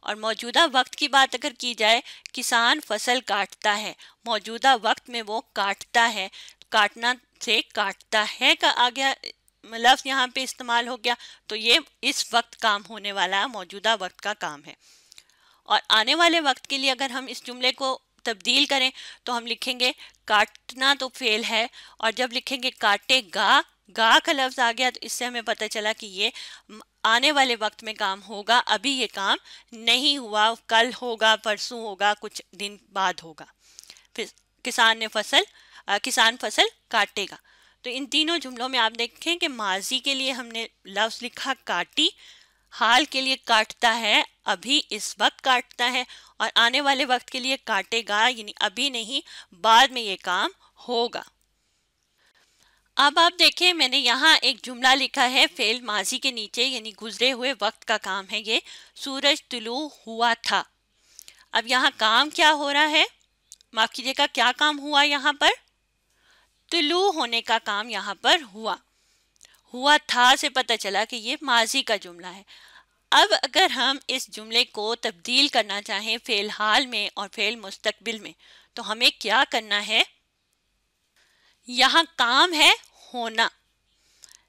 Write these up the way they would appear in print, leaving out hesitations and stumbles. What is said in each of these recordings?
اور موجودہ وقت کی بات اگر کی جائے، کسان فصل کاٹتا ہے، موجودہ وقت میں وہ کاٹتا ہے، کاٹنا سے کاٹتا ہے کا آگے لفظ یہاں پہ استعمال ہو گیا، تو یہ اس وقت کام ہونے والا موجودہ وقت کا کام ہے۔ اور آنے والے وقت کے لیے اگر ہم اس جملے کو تبدیل کریں تو ہم لکھیں گے کاٹنا تو فعل ہے، اور جب لکھیں گے کاٹے گا، گا کا لفظ آ گیا، تو اس سے ہمیں پتہ چلا کہ یہ آنے والے وقت میں کام ہوگا، ابھی یہ کام نہیں ہوا، کل ہوگا، پرسوں ہوگا، کچھ دن بعد ہوگا۔ پھر کسان فصل کاٹے گا۔ تو ان تینوں جملوں میں آپ دیکھیں کہ ماضی کے لیے ہم نے لفظ لکھا کاٹی، حال کے لیے کاٹتا ہے، ابھی اس وقت کاٹتا ہے، اور آنے والے وقت کے لیے کاٹے گا، یعنی ابھی نہیں، بعد میں یہ کام ہوگا۔ اب آپ دیکھیں میں نے یہاں ایک جملہ لکھا ہے فعل ماضی کے نیچے، یعنی گزرے ہوئے وقت کا کام ہے یہ، سورج طلوع ہوا تھا۔ اب یہاں کام کیا ہو رہا ہے؟ معاف کیجیے گا، کیا کام ہوا یہاں پر؟ طلوع ہونے کا کام یہاں پر ہوا تھا سے پتہ چلا کہ یہ ماضی کا جملہ ہے۔ اب اگر ہم اس جملے کو تبدیل کرنا چاہیں فعل حال میں اور فعل مستقبل میں، تو ہمیں کیا کرنا ہے؟ یہاں کام ہے ہونا،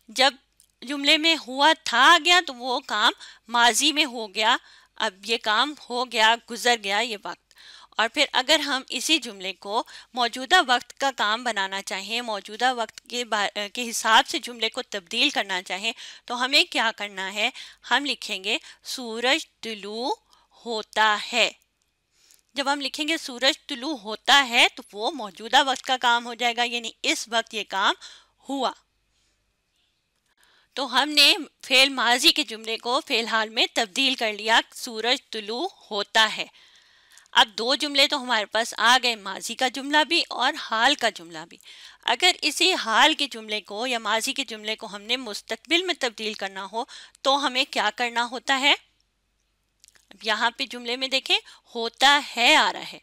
جب جملے میں ہوا تھا آ گیا تو وہ کام ماضی میں ہو گیا، اب یہ کام ہو گیا، گزر گیا یہ وقت۔ اور پھر اگر ہم اسی جملے کو موجودہ وقت کا کام بنانا چاہیں، موجودہ وقت کے حساب سے جملے کو تبدیل کرنا چاہیں، تو ہمیں کیا کرنا ہے؟ ہم لکھیں گے سورج طلوع ہوتا ہے۔ جب ہم لکھیں گے سورج طلوع ہوتا ہے تو وہ موجودہ وقت کا کام ہو جائے گا، یعنی اس وقت یہ کام ہوا۔ تو ہم نے فعل ماضی کے جملے کو فعل حال میں تبدیل کر لیا، سورج طلوع ہوتا ہے۔ اب دو جملے تو ہمارے پاس آ گئے، ماضی کا جملہ بھی اور حال کا جملہ بھی۔ اگر اسی حال کے جملے کو یا ماضی کے جملے کو ہم نے مستقبل میں تبدیل کرنا ہو تو ہمیں کیا کرنا ہوتا ہے؟ یہاں پہ جملے میں دیکھیں ہوتا ہے آ رہا ہے۔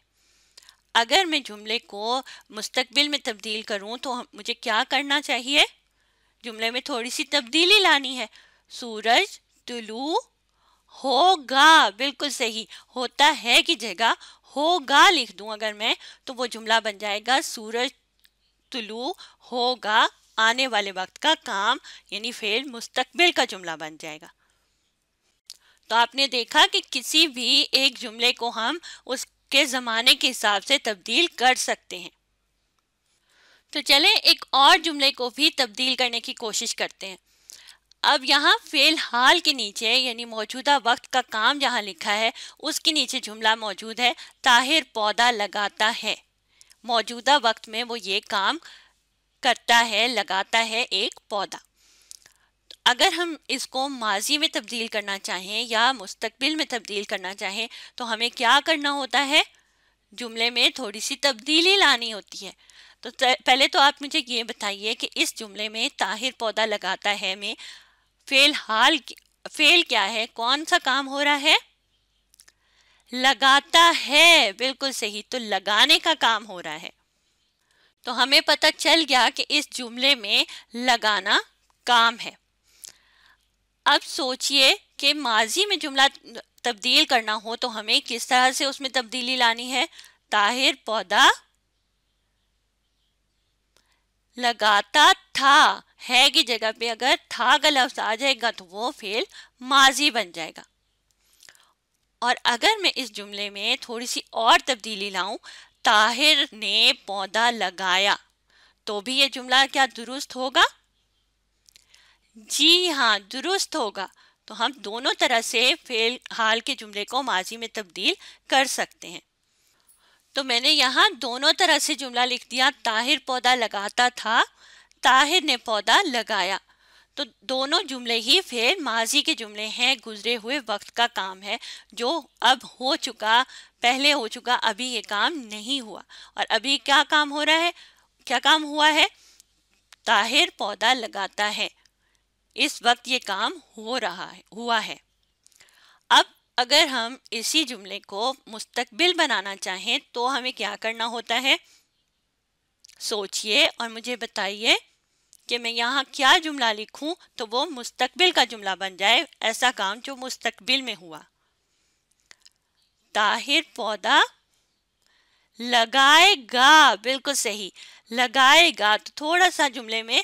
اگر میں جملے کو مستقبل میں تبدیل کروں تو مجھے کیا کرنا چاہیے؟ جملے میں تھوڑی سی تبدیلی لانی ہے، سورج طلوع ہوگا، بالکل صحیح، ہوتا ہے کی جگہ ہوگا لکھ دوں اگر میں، تو وہ جملہ بن جائے گا سورج طلوع ہوگا، آنے والے وقت کا کام، یعنی فعل مستقبل کا جملہ بن جائے گا۔ تو آپ نے دیکھا کہ کسی بھی ایک جملے کو ہم اس کے زمانے کے حساب سے تبدیل کر سکتے ہیں۔ تو چلیں ایک اور جملے کو بھی تبدیل کرنے کی کوشش کرتے ہیں۔ اب یہاں فعل حال کے نیچے یعنی موجودہ وقت کا کام جہاں لکھا ہے اس کے نیچے جملہ موجود ہے طاہر پودا لگاتا ہے۔ موجودہ وقت میں وہ یہ کام کرتا ہے، لگاتا ہے ایک پودا۔ اگر ہم اس کو ماضی میں تبدیل کرنا چاہیں یا مستقبل میں تبدیل کرنا چاہیں تو ہمیں کیا کرنا ہوتا ہے؟ جملے میں تھوڑی سی تبدیلی لانی ہوتی ہے۔ تو پہلے تو آپ مجھے یہ بتائیے کہ اس جملے میں طاہر پودا لگاتا ہے میں فعل کیا ہے؟ کون سا کام ہو رہا ہے؟ لگاتا ہے، بالکل صحیح، تو لگانے کا کام ہو رہا ہے۔ تو ہمیں پتہ چل گیا کہ اس جملے میں لگانا کام ہے۔ اب سوچئے کہ ماضی میں جملہ تبدیل کرنا ہو تو ہمیں کس طرح سے اس میں تبدیلی لانی ہے؟ طاہر پودا لگاتا تھا، ہے کی جگہ پہ اگر تھا کا لفظ آ جائے گا تو وہ فعل ماضی بن جائے گا۔ اور اگر میں اس جملے میں تھوڑی سی اور تبدیلی لاؤں، طاہر نے پودا لگایا، تو بھی یہ جملہ کیا درست ہوگا؟ جی ہاں، درست ہوگا۔ تو ہم دونوں طرح سے فعل حال کے جملے کو ماضی میں تبدیل کر سکتے ہیں۔ تو میں نے یہاں دونوں طرح سے جملہ لکھ دیا، طاہر پودا لگاتا تھا، طاہر نے پودا لگایا۔ تو دونوں جملے ہی فعل ماضی کے جملے ہیں، گزرے ہوئے وقت کا کام ہے جو اب ہو چکا، پہلے ہو چکا، ابھی یہ کام نہیں ہوا۔ اور ابھی کیا کام ہو رہا ہے؟ کیا کام ہوا ہے؟ طاہر پودا لگاتا ہے، اس وقت یہ کام ہوا ہے۔ اب اگر ہم اسی جملے کو مستقبل بنانا چاہیں تو ہمیں کیا کرنا ہوتا ہے؟ سوچئے اور مجھے بتائیے کہ میں یہاں کیا جملہ لکھوں تو وہ مستقبل کا جملہ بن جائے، ایسا کام جو مستقبل میں ہوا۔ طاہر پودا لگائے گا. بالکل صحیح, لگائے گا. تو تھوڑا سا جملے میں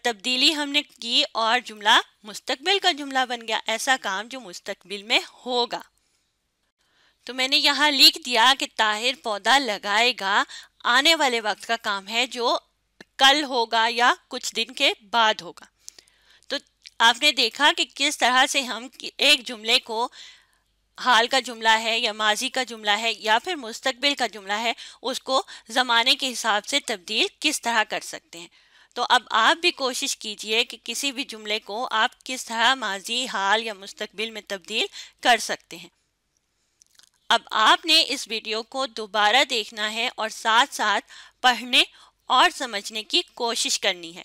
تبدیلی ہم نے کی اور جملہ مستقبل کا جملہ بن گیا, ایسا کام جو مستقبل میں ہوگا. تو میں نے یہاں لکھ دیا کہ طاہر پودا لگائے گا, آنے والے وقت کا کام ہے جو کل ہوگا یا کچھ دن کے بعد ہوگا. تو آپ نے دیکھا کہ کس طرح سے ہم ایک جملے کو حال کا جملہ ہے یا ماضی کا جملہ ہے یا پھر مستقبل کا جملہ ہے, اس کو زمانے کے حساب سے تبدیل کس طرح کر سکتے ہیں. تو اب آپ بھی کوشش کیجئے کہ کسی بھی جملے کو آپ کس طرح ماضی, حال یا مستقبل میں تبدیل کر سکتے ہیں. اب آپ نے اس ویڈیو کو دوبارہ دیکھنا ہے اور ساتھ ساتھ پڑھنے اور سمجھنے کی کوشش کرنی ہے.